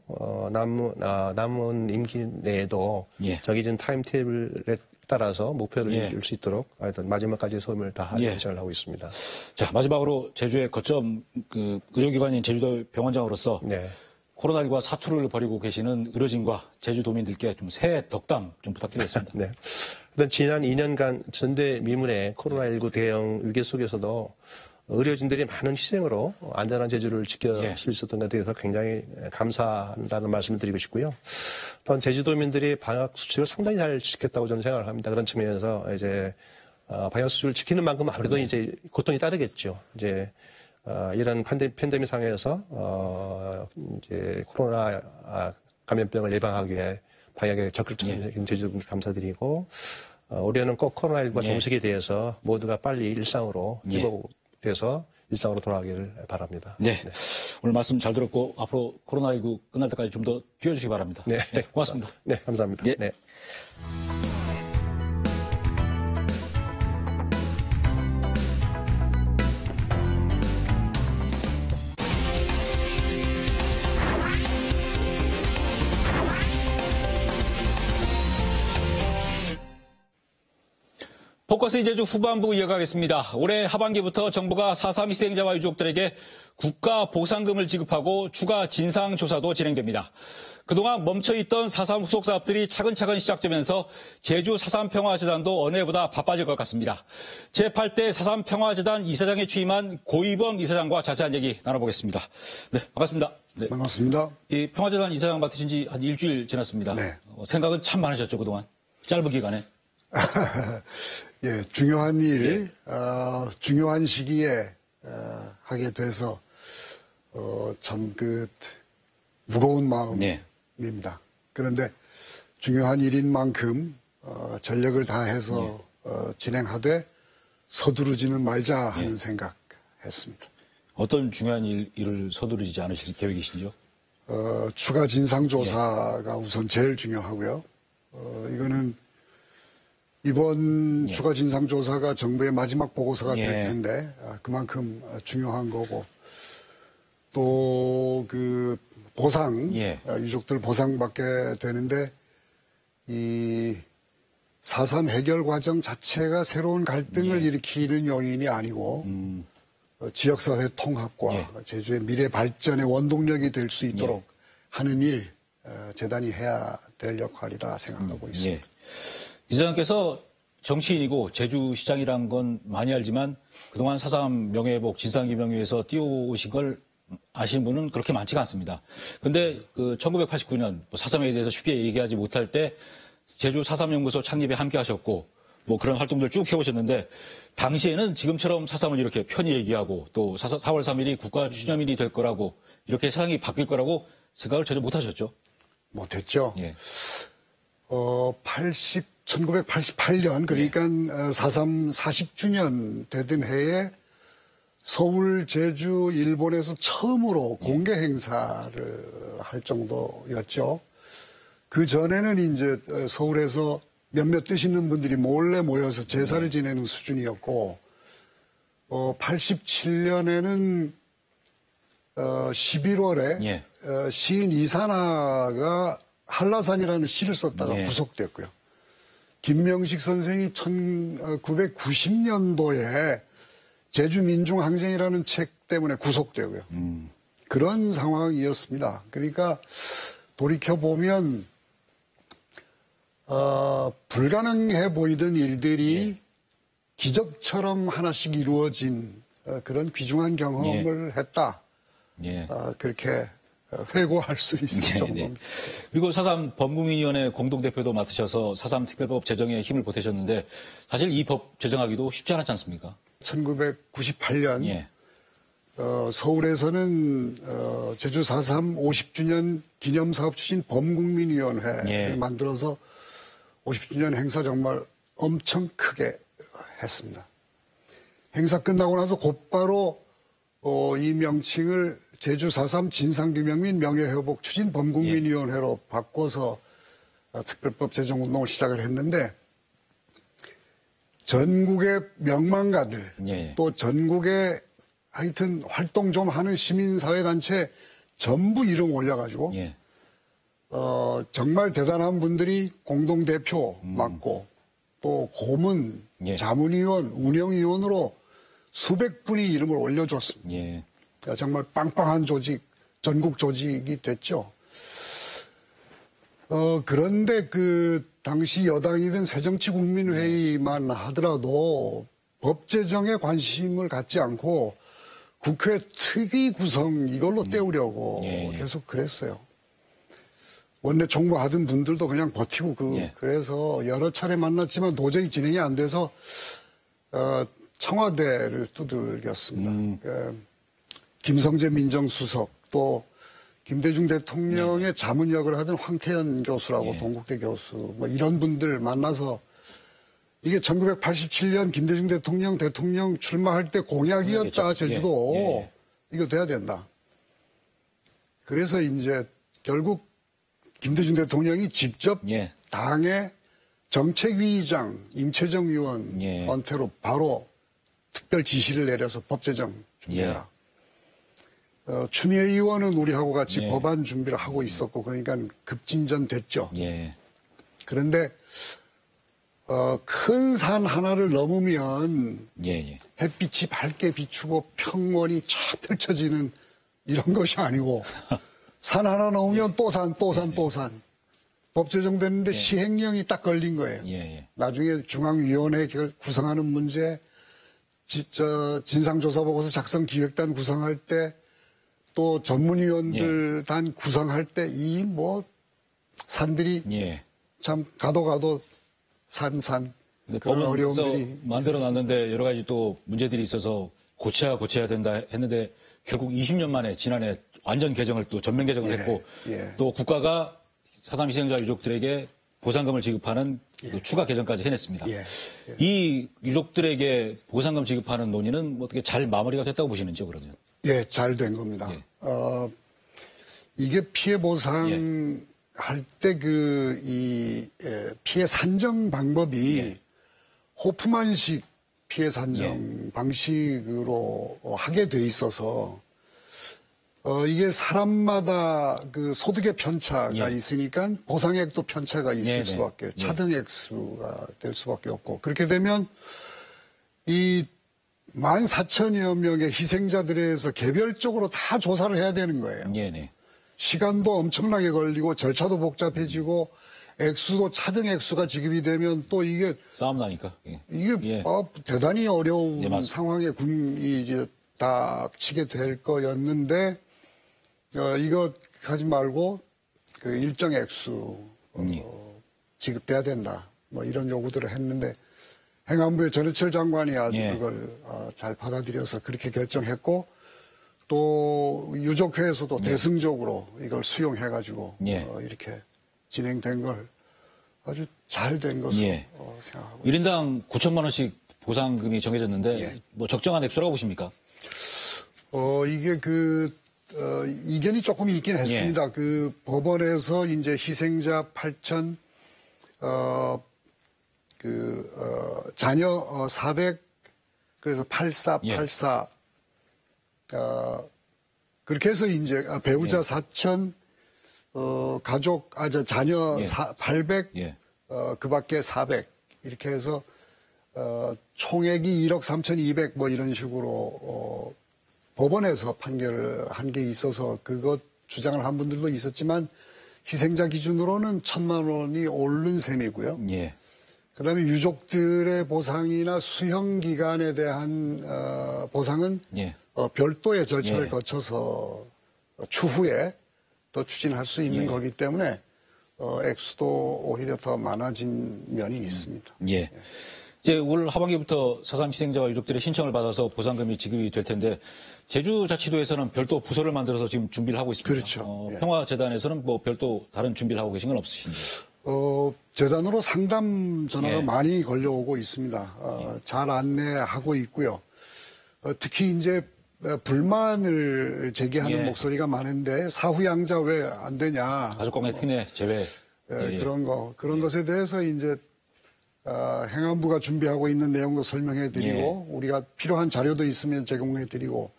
남은 임기 내에도 정해진 타임테이블에 따라서 목표를 이룰 수 있도록 하여튼 마지막까지 소임을 다하는 예정을 하고 있습니다. 자, 마지막으로 제주의 거점 그 의료기관인 제주도 병원장으로서 코로나19와 사투를 벌이고 계시는 의료진과 제주도민들께 좀 새해 덕담 좀 부탁드리겠습니다. 지난 2년간 전대미문의 코로나19 대응 위기 속에서도 의료진들이 많은 희생으로 안전한 제주를 지킬 수 있었던 것에 대해서 굉장히 감사한다는 말씀을 드리고 싶고요. 또한 제주도민들이 방역 수칙을 상당히 잘 지켰다고 저는 생각을 합니다. 그런 측면에서 이제 방역 수칙을 지키는 만큼 아무래도 이제 고통이 따르겠죠. 이제 이런 팬데믹 상황에서 이제 코로나 감염병을 예방하기 위해 방역에 적극적인 제주도민들 감사드리고 올해는 꼭 코로나19가 종식에 대해서 모두가 빨리 일상으로 회복돼서 일상으로 돌아가기를 바랍니다. 네. 오늘 말씀 잘 들었고 앞으로 코로나19 끝날 때까지 좀 더 뛰어주시기 바랍니다. 네. 고맙습니다. 네, 감사합니다. 네. 네. 포커스 제주 후반부 이어가겠습니다. 올해 하반기부터 정부가 4.3 희생자와 유족들에게 국가 보상금을 지급하고 추가 진상조사도 진행됩니다. 그동안 멈춰있던 4.3 후속 사업들이 차근차근 시작되면서 제주 4.3 평화재단도 어느 해보다 바빠질 것 같습니다. 제8대 4.3 평화재단 이사장에 취임한 고이범 이사장과 자세한 얘기 나눠보겠습니다. 네, 반갑습니다. 네. 반갑습니다. 이 평화재단 이사장 맡으신 지 한 일주일 지났습니다. 네. 생각은 참 많으셨죠, 그동안? 짧은 기간에. 예, 중요한 일, 중요한 시기에 하게 돼서 참 무거운 마음입니다. 그런데 중요한 일인 만큼 전력을 다해서 진행하되 서두르지는 말자 하는 생각했습니다. 어떤 중요한 일을 서두르지 않으실 계획이신지요? 추가 진상조사가 우선 제일 중요하고요. 이거는 이번 추가 진상조사가 정부의 마지막 보고서가 될 텐데 그만큼 중요한 거고 또 보상 유족들 보상받게 되는데 이 4.3 해결 과정 자체가 새로운 갈등을 일으키는 요인이 아니고 지역사회 통합과 제주의 미래 발전의 원동력이 될 수 있도록 하는 일 재단이 해야 될 역할이다 생각하고 있습니다. 이사장께서 정치인이고 제주시장이란 건 많이 알지만 그동안 4.3 명예회복 진상규명위에서 뛰어오신 걸 아시는 분은 그렇게 많지가 않습니다. 그런데 1989년 4.3에 대해서 쉽게 얘기하지 못할 때 제주 4.3 연구소 창립에 함께 하셨고 뭐 그런 활동들 쭉 해오셨는데 당시에는 지금처럼 4.3을 이렇게 편히 얘기하고 또 4월 3일이 국가 추념일이 될 거라고 이렇게 세상이 바뀔 거라고 생각을 전혀 못 하셨죠? 못했죠. 1988년 그러니까 4.3 40주년 되던 해에 서울, 제주, 일본에서 처음으로 공개 행사를 할 정도였죠. 그 전에는 이제 서울에서 몇몇 뜻 있는 분들이 몰래 모여서 제사를 지내는 수준이었고 87년에는 11월에 시인 이산화가 한라산이라는 시를 썼다가 구속됐고요. 김명식 선생이 1990년도에 제주민중항쟁이라는 책 때문에 구속되고요. 그런 상황이었습니다. 그러니까 돌이켜보면 불가능해 보이던 일들이 기적처럼 하나씩 이루어진 그런 귀중한 경험을 했다. 그렇게 회고할 수 있을 정도입니다. 그리고 4.3 범국민위원회 공동대표도 맡으셔서 4.3 특별법 제정에 힘을 보태셨는데 사실 이 법 제정하기도 쉽지 않았지 않습니까? 1998년 서울에서는 제주 4.3 50주년 기념사업 추진 범국민위원회를 만들어서 50주년 행사 정말 엄청 크게 했습니다. 행사 끝나고 나서 곧바로 이 명칭을 제주 4.3 진상규명 및 명예회복 추진 범국민위원회로 바꿔서 특별법 제정 운동을 시작을 했는데 전국의 명망가들 또 전국의 하여튼 활동 좀 하는 시민사회단체 전부 이름 올려가지고 정말 대단한 분들이 공동대표 맡고 또 고문, 자문위원, 운영위원으로 수백 분이 이름을 올려줬습니다. 정말 빵빵한 조직, 전국 조직이 됐죠. 그런데 그 당시 여당이든 새정치국민회의만 하더라도 법 제정에 관심을 갖지 않고 국회 특위 구성 이걸로 때우려고 계속 그랬어요. 원내 총무하던 분들도 그냥 버티고 그래서 여러 차례 만났지만 도저히 진행이 안 돼서 청와대를 두들겼습니다. 김성재 민정수석 또 김대중 대통령의 자문역을 하던 황태현 교수라고 동국대 교수 뭐 이런 분들 만나서 이게 1987년 김대중 대통령 출마할 때 공약이었다 제주도 이거 돼야 된다. 그래서 이제 결국 김대중 대통령이 직접 당의 정책위의장 임채정 의원한테로 바로 특별 지시를 내려서 법 제정 준비해라. 추미애 의원은 우리하고 같이 법안 준비를 하고 있었고 그러니까 급진전 됐죠. 그런데 큰 산 하나를 넘으면 햇빛이 밝게 비추고 평원이 쫙 펼쳐지는 이런 것이 아니고 산 하나 넘으면 또 산. 법 제정됐는데 시행령이 딱 걸린 거예요. 나중에 중앙위원회 구성하는 문제, 진상조사보고서 작성 기획단 구성할 때 또 전문위원들 단 구성할 때 이 뭐 산들이 참 가도 산 그런 어려움들이 만들어놨는데 여러 가지 또 문제들이 있어서 고쳐야 된다 했는데 결국 20년 만에 지난해 완전 개정을 또 전면 개정을 했고 또 국가가 4.3 희생자 유족들에게 보상금을 지급하는 또 추가 개정까지 해냈습니다. 이 유족들에게 보상금 지급하는 논의는 어떻게 잘 마무리가 됐다고 보시는지요, 그러면? 예, 잘 된 겁니다. 이게 피해 보상 할 때 피해 산정 방법이 호프만식 피해 산정 방식으로 하게 돼 있어서 이게 사람마다 그 소득의 편차가 있으니까 보상액도 편차가 있을 수밖에 차등액수가 될 수밖에 없고 그렇게 되면 이 14,000여 명의 희생자들에 대해서 개별적으로 다 조사를 해야 되는 거예요. 시간도 엄청나게 걸리고 절차도 복잡해지고 액수도 차등액수가 지급이 되면 또 이게 싸움 나니까 이게 대단히 어려운 상황에 이제 닥치게 될 거였는데 이거 하지 말고 그 일정 액수 지급돼야 된다. 뭐 이런 요구들을 했는데 행안부의 전해철 장관이 아주 그걸 잘 받아들여서 그렇게 결정했고 또 유족회에서도 대승적으로 이걸 수용해가지고 이렇게 진행된 걸 아주 잘 된 것으로 생각하고 1인당 9천만 원씩 보상금이 정해졌는데 뭐 적정한 액수라고 보십니까? 이게 이견이 조금 있긴 했습니다. 그 법원에서 이제 희생자 8천, 자녀 400, 그래서 84, 그렇게 해서 이제 배우자 4천, 가족, 자녀 800, 그 밖에 400, 이렇게 해서, 총액이 1억 3,200 뭐 이런 식으로, 법원에서 판결을 한 게 있어서 그것 주장을 한 분들도 있었지만 희생자 기준으로는 1,000만 원이 오른 셈이고요. 그다음에 유족들의 보상이나 수형 기간에 대한 보상은 별도의 절차를 거쳐서 추후에 더 추진할 수 있는 거기 때문에 액수도 오히려 더 많아진 면이 있습니다. 이제 올 하반기부터 4.3 희생자와 유족들의 신청을 받아서 보상금이 지급이 될 텐데 제주자치도에서는 별도 부서를 만들어서 지금 준비를 하고 있습니다. 그렇죠. 평화재단에서는 뭐 별도 다른 준비를 하고 계신 건 없으신지요? 재단으로 상담 전화가 많이 걸려오고 있습니다. 잘 안내하고 있고요. 특히 이제 불만을 제기하는 목소리가 많은데 사후양자 왜 안 되냐. 가족관계 특례 제외. 그런 것에 대해서 이제 행안부가 준비하고 있는 내용도 설명해 드리고 우리가 필요한 자료도 있으면 제공해 드리고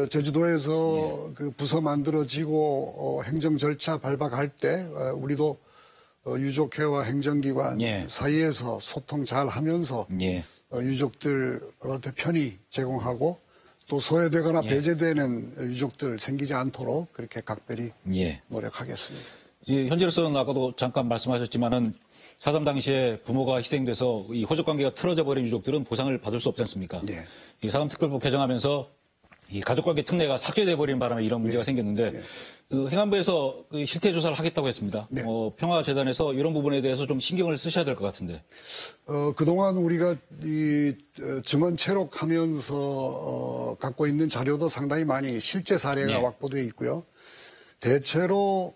제주도에서 그 부서 만들어지고 행정 절차 발박할 때 우리도 유족회와 행정기관 사이에서 소통 잘 하면서 유족들한테 편히 제공하고 또 소외되거나 배제되는 유족들 생기지 않도록 그렇게 각별히 노력하겠습니다. 현재로서는 아까도 잠깐 말씀하셨지만은 4.3 당시에 부모가 희생돼서 이 호적 관계가 틀어져 버린 유족들은 보상을 받을 수 없지 않습니까? 이 4.3 특별법 개정하면서 이 가족관계 특례가 삭제돼 버린 바람에 이런 문제가 생겼는데 그 행안부에서 그 실태 조사를 하겠다고 했습니다. 평화재단에서 이런 부분에 대해서 좀 신경을 쓰셔야 될 것 같은데. 그동안 우리가 이 증언 채록하면서 갖고 있는 자료도 상당히 많이 실제 사례가 확보되어 있고요. 대체로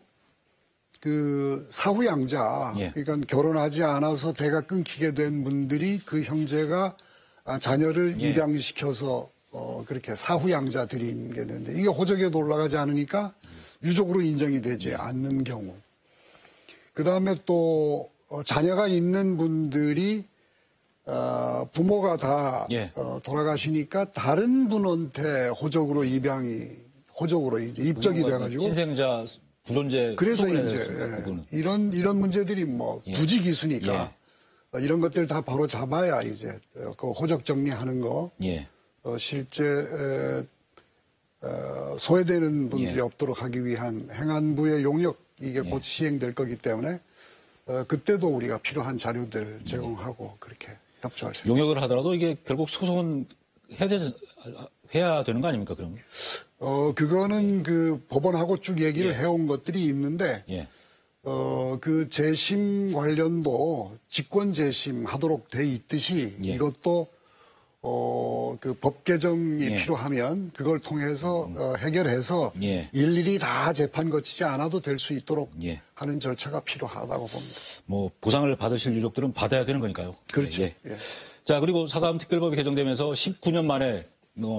그 사후양자, 그러니까 결혼하지 않아서 대가 끊기게 된 분들이 그 형제가 자녀를 입양시켜서 그렇게 사후양자들인 게 되는데 이게 호적에도 올라가지 않으니까 유족으로 인정이 되지 않는 경우. 그 다음에 또 자녀가 있는 분들이 부모가 다 돌아가시니까 다른 분한테 호적으로 이제 입적이 돼가지고 신생자 부존재. 그래서 이제 이런 문제들이 뭐 부직 이수니까 이런 것들 다 바로 잡아야 이제 그 호적 정리하는 거. 실제 소외되는 분들이 없도록 하기 위한 행안부의 용역 이게 곧 시행될 거기 때문에 그때도 우리가 필요한 자료들 제공하고 그렇게 협조할 수 있습니다. 용역을 하더라도 이게 결국 소송은 해야 되는 거 아닙니까, 그러면? 그거는 그 법원하고 쭉 얘기를 해온 것들이 있는데 그 재심 관련도 직권 재심 하도록 돼 있듯이 이것도 그 법 개정이 필요하면 그걸 통해서 해결해서 일일이 다 재판 거치지 않아도 될 수 있도록 하는 절차가 필요하다고 봅니다. 뭐 보상을 받으실 유족들은 받아야 되는 거니까요. 그렇죠. 자, 그리고 4.3 특별법이 개정되면서 19년 만에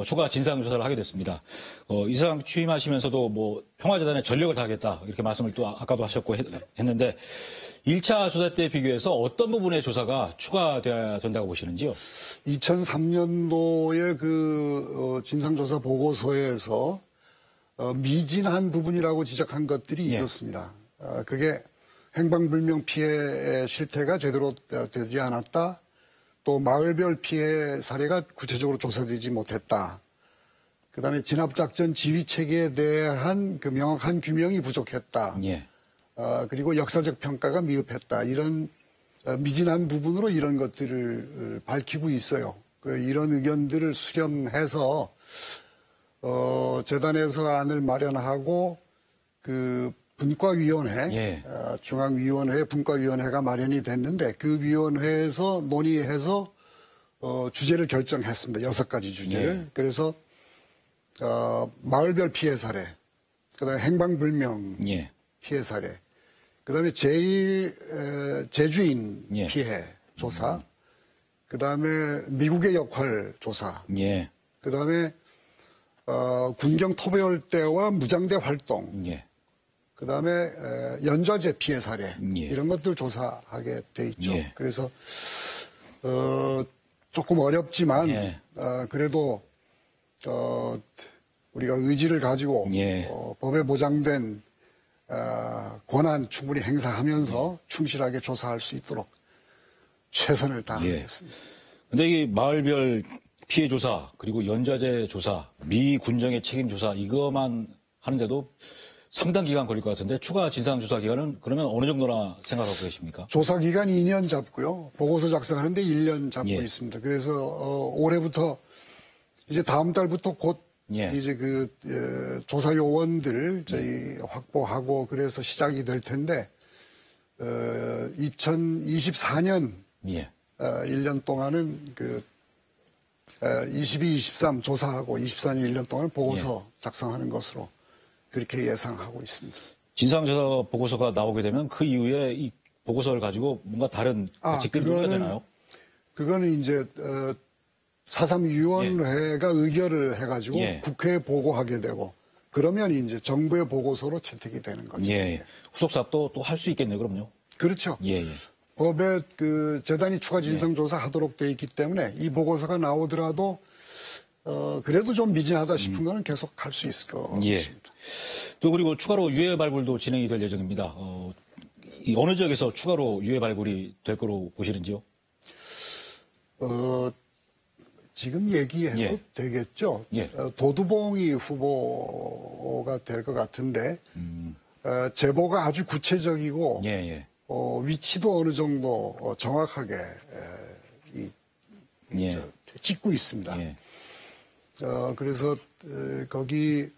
추가 진상조사를 하게 됐습니다. 이상 취임하시면서도 뭐 평화재단에 전력을 다하겠다 이렇게 말씀을 또 아까도 하셨고 했는데 1차 조사 때 비교해서 어떤 부분의 조사가 추가돼야 된다고 보시는지요? 2003년도에 그 진상조사 보고서에서 미진한 부분이라고 지적한 것들이 있었습니다. 그게 행방불명 피해 실태가 제대로 되지 않았다. 또 마을별 피해 사례가 구체적으로 조사되지 못했다. 그다음에 진압작전 지휘체계에 대한 그 명확한 규명이 부족했다. 그리고 역사적 평가가 미흡했다. 이런 미진한 부분으로 이런 것들을 밝히고 있어요. 이런 의견들을 수렴해서 재단에서 안을 마련하고 그 분과위원회, 중앙위원회, 분과위원회가 마련이 됐는데 그 위원회에서 논의해서 주제를 결정했습니다. 6가지 주제를. 그래서 마을별 피해 사례, 그다음에 행방불명 피해 사례, 그다음에 제주인 피해 조사, 그다음에 미국의 역할 조사, 그다음에 군경 토벌 때와 무장대 활동, 그다음에 연좌제 피해 사례 이런 것들 조사하게 돼 있죠. 그래서 조금 어렵지만 그래도 우리가 의지를 가지고 법에 보장된 권한 충분히 행사하면서 충실하게 조사할 수 있도록 최선을 다하겠습니다. 근데 이 마을별 피해 조사 그리고 연좌제 조사, 미 군정의 책임 조사 이거만 하는데도 상당 기간 걸릴 것 같은데 추가 진상조사 기간은 그러면 어느 정도나 생각하고 계십니까? 조사 기간 2년 잡고요. 보고서 작성하는데 1년 잡고 있습니다. 그래서 올해부터 이제 다음 달부터 곧 이제 그 조사 요원들 저희 확보하고 그래서 시작이 될 텐데 2024년 1년 동안은 그 22, 23 조사하고 24년 1년 동안 보고서 작성하는 것으로 그렇게 예상하고 있습니다. 진상조사 보고서가 나오게 되면 그 이후에 이 보고서를 가지고 뭔가 다른 직들을 논의가 되나요? 그거는 이제 4.3위원회가 의결을 해가지고 국회에 보고하게 되고 그러면 이제 정부의 보고서로 채택이 되는 거죠. 후속 사업도 또 할 수 있겠네요, 그럼요. 그렇죠. 법에 그 재단이 추가 진상조사 하도록 돼 있기 때문에 이 보고서가 나오더라도 그래도 좀 미진하다 싶은 거는 계속 할 수 있을 것 같습니다. 또 그리고 추가로 유해 발굴도 진행이 될 예정입니다. 어느 지역에서 추가로 유해 발굴이 될 거로 보시는지요? 지금 얘기해도 예. 되겠죠. 예. 도두봉이 후보가 될 것 같은데 제보가 아주 구체적이고 예, 예. 위치도 어느 정도 정확하게 예. 찍고 있습니다. 예. 그래서 거기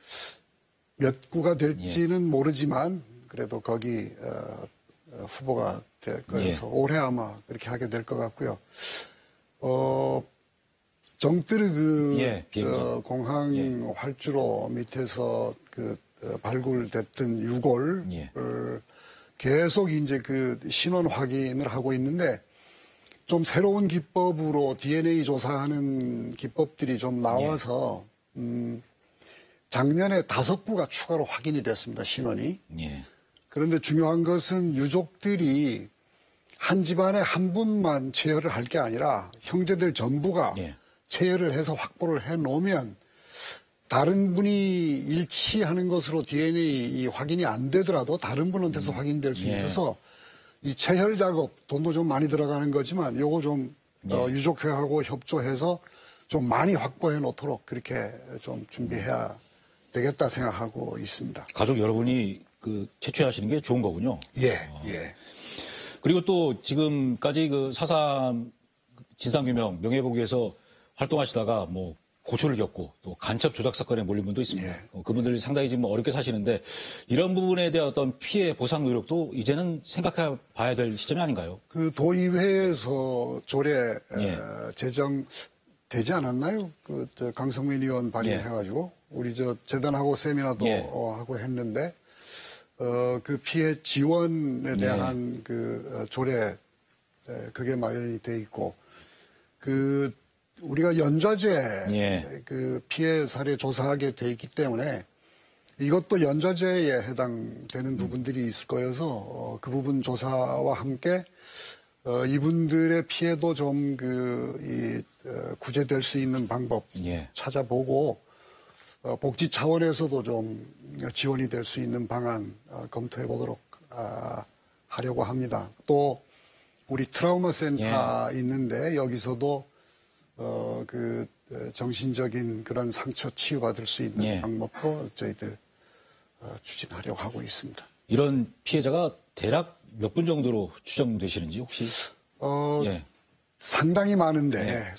몇 구가 될지는 모르지만 그래도 거기 후보가 될 거여서 올해 아마 그렇게 하게 될 것 같고요. 정뜨르 공항 활주로 밑에서 발굴됐던 유골을 계속 이제 그 신원 확인을 하고 있는데 좀 새로운 기법으로 DNA 조사하는 기법들이 좀 나와서 작년에 5구가 추가로 확인이 됐습니다. 신원이. 예. 그런데 중요한 것은 유족들이 한 집안에 한 분만 체혈을 할 게 아니라 형제들 전부가 체혈을 해서 확보를 해놓으면 다른 분이 일치하는 것으로 DNA 확인이 안 되더라도 다른 분한테서 확인될 수 있어서 이 체혈 작업 돈도 좀 많이 들어가는 거지만 요거 좀 유족회하고 협조해서 좀 많이 확보해 놓도록 그렇게 좀 준비해야 되겠다 생각하고 있습니다. 가족 여러분이 채취하시는 게 좋은 거군요. 예, 예. 그리고 또 지금까지 4.3 진상규명 명예회복 위해서 활동하시다가 뭐 고초를 겪고 또 간첩 조작 사건에 몰린 분도 있습니다. 그분들이 상당히 지금 어렵게 사시는데 이런 부분에 대한 어떤 피해 보상 노력도 이제는 생각해 봐야 될 시점이 아닌가요? 그 도의회에서 조례 제정 되지 않았나요? 강성민 의원 발의해가지고 우리 재단하고 세미나도 하고 했는데 그 피해 지원에 대한 조례 그게 마련이 돼 있고 우리가 연좌제 피해 사례 조사하게 돼 있기 때문에 이것도 연좌제에 해당되는 부분들이 있을 거여서 그 부분 조사와 함께 이분들의 피해도 좀 구제될 수 있는 방법 찾아보고 복지 차원에서도 좀 지원이 될 수 있는 방안 검토해 보도록 하려고 합니다. 또 우리 트라우마 센터 있는데 여기서도 정신적인 그런 상처 치유받을 수 있는 방법도 저희들 추진하려고 하고 있습니다. 이런 피해자가 대략 몇 분 정도로 추정되시는지 혹시? 상당히 많은데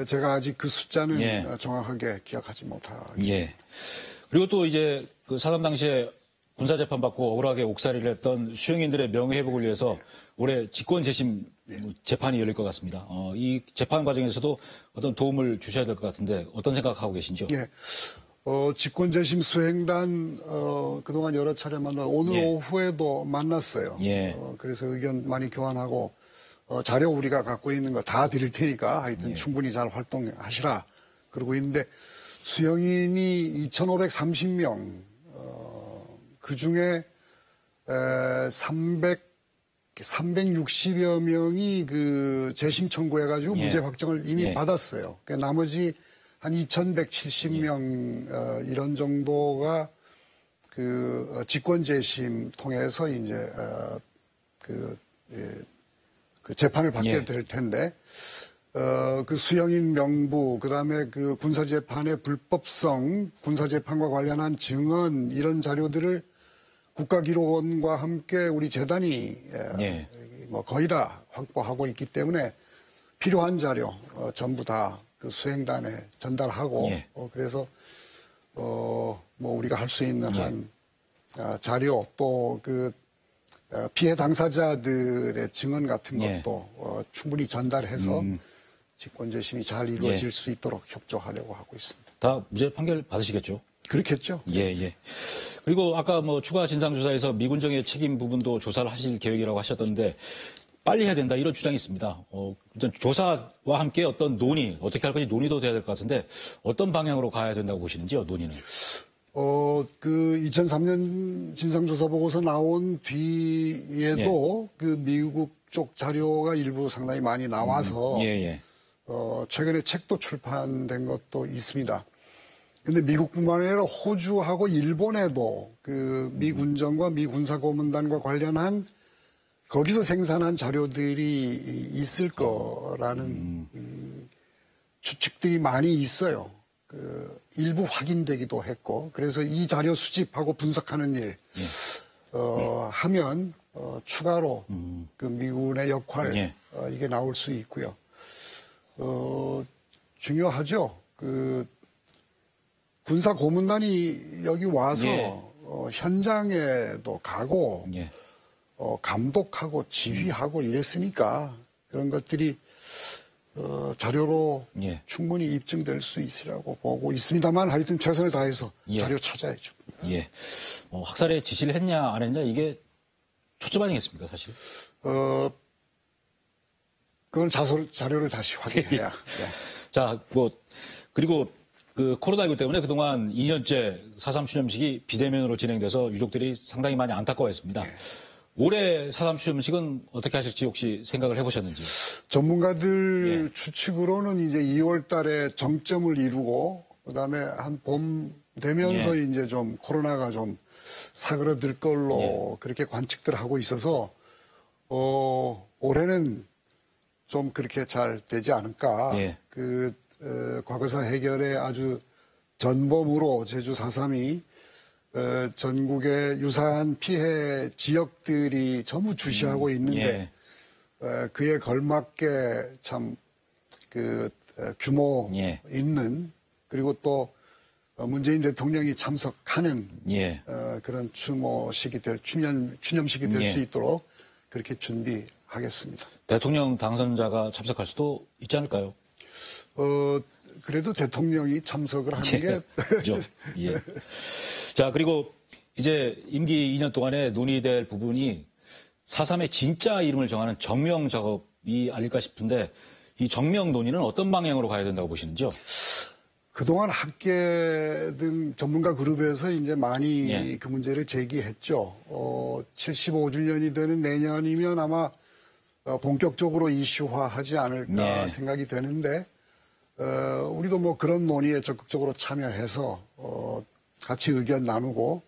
제가 아직 그 숫자는 정확하게 기억하지 못하겠습니다. 그리고 또 이제 4.3 당시에 군사재판 받고 억울하게 옥살이를 했던 수용인들의 명예회복을 위해서 올해 직권재심 재판이 열릴 것 같습니다. 이 재판 과정에서도 어떤 도움을 주셔야 될 것 같은데 어떤 생각하고 계신지요? 직권재심 수행단 그동안 여러 차례 만나 오늘 오후에도 만났어요. 그래서 의견 많이 교환하고 자료 우리가 갖고 있는 거 다 드릴 테니까 하여튼 충분히 잘 활동하시라 그러고 있는데 수용인이 2,530명 그중에 360여 명이 재심 청구해가지고 무죄 확정을 이미 받았어요. 그러니까 나머지 한 2,170명 이런 정도가 직권재심 통해서 이제 재판을 받게 될 텐데 수용인 명부 그다음에 군사재판의 불법성, 군사재판과 관련한 증언 이런 자료들을 국가기록원과 함께 우리 재단이 뭐 거의 다 확보하고 있기 때문에 필요한 자료 전부 다 수행단에 전달하고 그래서 뭐 우리가 할 수 있는 한 자료 또 피해 당사자들의 증언 같은 것도 충분히 전달해서 직권재심이 잘 이루어질 수 있도록 협조하려고 하고 있습니다. 다 무죄 판결 받으시겠죠? 그렇겠죠. 그리고 아까 추가 진상조사에서 미군정의 책임 부분도 조사를 하실 계획이라고 하셨던데 빨리 해야 된다 이런 주장이 있습니다. 일단 조사와 함께 어떤 논의, 어떻게 할 건지 논의도 돼야 될 것 같은데 어떤 방향으로 가야 된다고 보시는지요, 논의는? 2003년 진상조사 보고서 나온 뒤에도 미국 쪽 자료가 일부 상당히 많이 나와서 최근에 책도 출판된 것도 있습니다. 근데 미국뿐만 아니라 호주하고 일본에도 미 군정과 미 군사고문단과 관련한 거기서 생산한 자료들이 있을 거라는 추측들이 많이 있어요. 그 일부 확인되기도 했고, 그래서 이 자료 수집하고 분석하는 일 하면 추가로 그 미군의 역할 이게 나올 수 있고요. 중요하죠. 그 군사 고문단이 여기 와서 현장에도 가고 감독하고 지휘하고 이랬으니까 그런 것들이 자료로 충분히 입증될 수 있으라고 보고 있습니다만 하여튼 최선을 다해서 자료 찾아야죠. 예. 학살에 지시를 했냐 안 했냐 이게 초점 아니겠습니까 사실? 그건 자료를 다시 확인해야. 자, 그리고 그 코로나19 때문에 그동안 2년째 4.3 추념식이 비대면으로 진행돼서 유족들이 상당히 많이 안타까워했습니다. 올해 4.3 추념식은 어떻게 하실지 혹시 생각을 해보셨는지? 전문가들 추측으로는 이제 2월 달에 정점을 이루고 그다음에 한 봄 되면서 이제 좀 코로나가 좀 사그러들 걸로 그렇게 관측들 하고 있어서 올해는 좀 그렇게 잘 되지 않을까. 과거사 해결의 아주 전범으로 제주 4.3이 전국의 유사한 피해 지역들이 전부 주시하고 있는데 그에 걸맞게 참 그 규모 있는 그리고 또 문재인 대통령이 참석하는 그런 추모식이 추념식이 될 수 있도록 그렇게 준비하겠습니다. 대통령 당선자가 참석할 수도 있지 않을까요? 그래도 대통령이 참석을 하는 게. 그렇죠. 자, 그리고 이제 임기 2년 동안에 논의될 부분이 4.3의 진짜 이름을 정하는 정명 작업이 아닐까 싶은데 이 정명 논의는 어떤 방향으로 가야 된다고 보시는지요? 그동안 학계 등 전문가 그룹에서 이제 많이 그 문제를 제기했죠. 75주년이 되는 내년이면 아마 본격적으로 이슈화하지 않을까 생각이 되는데 우리도 뭐 그런 논의에 적극적으로 참여해서 같이 의견 나누고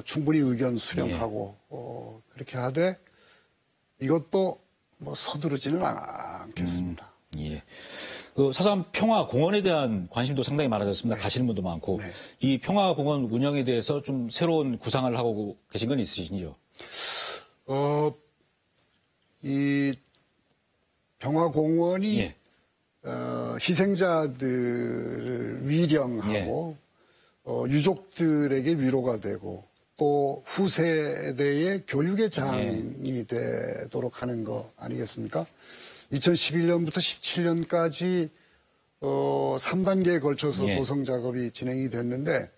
충분히 의견 수렴하고 그렇게 하되 이것도 뭐 서두르지는 않겠습니다. 그 4.3 평화공원에 대한 관심도 상당히 많아졌습니다. 가시는 분도 많고 이 평화공원 운영에 대해서 좀 새로운 구상을 하고 계신 건 있으신지요? 이 평화공원이 희생자들을 위령하고 유족들에게 위로가 되고 또 후세대의 교육의 장이 되도록 하는 거 아니겠습니까? 2011년부터 17년까지 3단계에 걸쳐서 도성 작업이 진행이 됐는데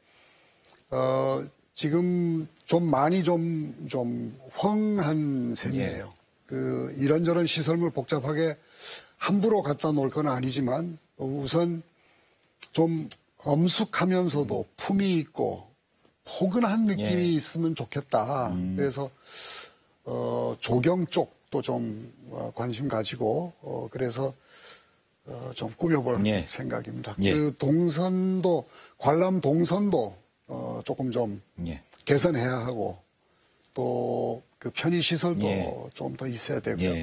지금 좀 많이 좀 황한 셈이에요. 그 이런저런 시설물 복잡하게 함부로 갖다 놓을 건 아니지만 우선 좀 엄숙하면서도 품이 있고 포근한 느낌이 있으면 좋겠다. 그래서 조경 쪽도 좀 관심 가지고 그래서 좀 꾸며볼 생각입니다. 그 동선도 관람 동선도 조금 좀 개선해야 하고 또 그 편의 시설도 좀 더 있어야 되고요.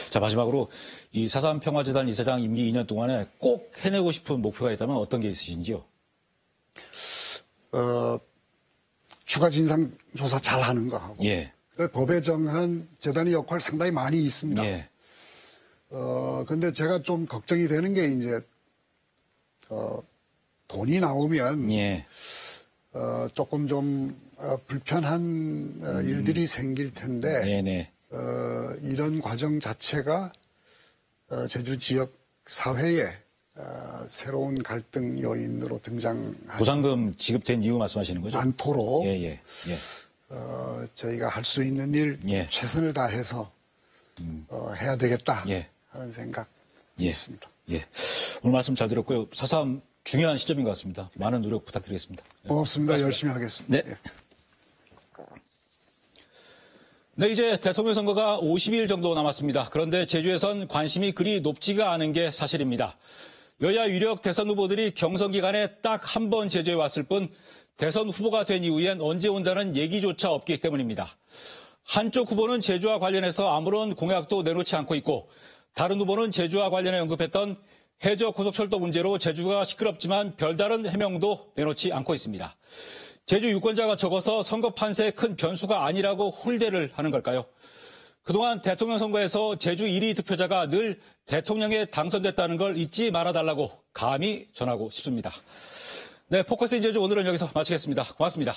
자, 마지막으로 이 4.3 평화재단 이사장 임기 2년 동안에 꼭 해내고 싶은 목표가 있다면 어떤 게 있으신지요? 추가 진상 조사 잘 하는 거 하고. 법에 정한 재단의 역할 상당히 많이 있습니다. 근데 제가 좀 걱정이 되는 게 이제 돈이 나오면 조금 좀 불편한 일들이 생길 텐데 이런 과정 자체가 제주 지역 사회에 새로운 갈등 요인으로 등장하지 보상금 지급된 이유 말씀하시는 거죠? 않도록 저희가 할 수 있는 일 최선을 다해서 해야 되겠다 하는 생각이 있습니다. 오늘 말씀 잘 들었고요. 4.3 중요한 시점인 것 같습니다. 많은 노력 부탁드리겠습니다. 고맙습니다. 열심히 하겠습니다. 네, 이제 대통령 선거가 50일 정도 남았습니다. 그런데 제주에선 관심이 그리 높지가 않은 게 사실입니다. 여야 유력 대선 후보들이 경선 기간에 딱 한 번 제주에 왔을 뿐 대선 후보가 된 이후엔 언제 온다는 얘기조차 없기 때문입니다. 한쪽 후보는 제주와 관련해서 아무런 공약도 내놓지 않고 있고 다른 후보는 제주와 관련해 언급했던 해저 고속철도 문제로 제주가 시끄럽지만 별다른 해명도 내놓지 않고 있습니다. 제주 유권자가 적어서 선거 판세에 큰 변수가 아니라고 홀대를 하는 걸까요? 그동안 대통령 선거에서 제주 1위 득표자가 늘 대통령에 당선됐다는 걸 잊지 말아달라고 감히 전하고 싶습니다. 네, 포커스인 제주 오늘은 여기서 마치겠습니다. 고맙습니다.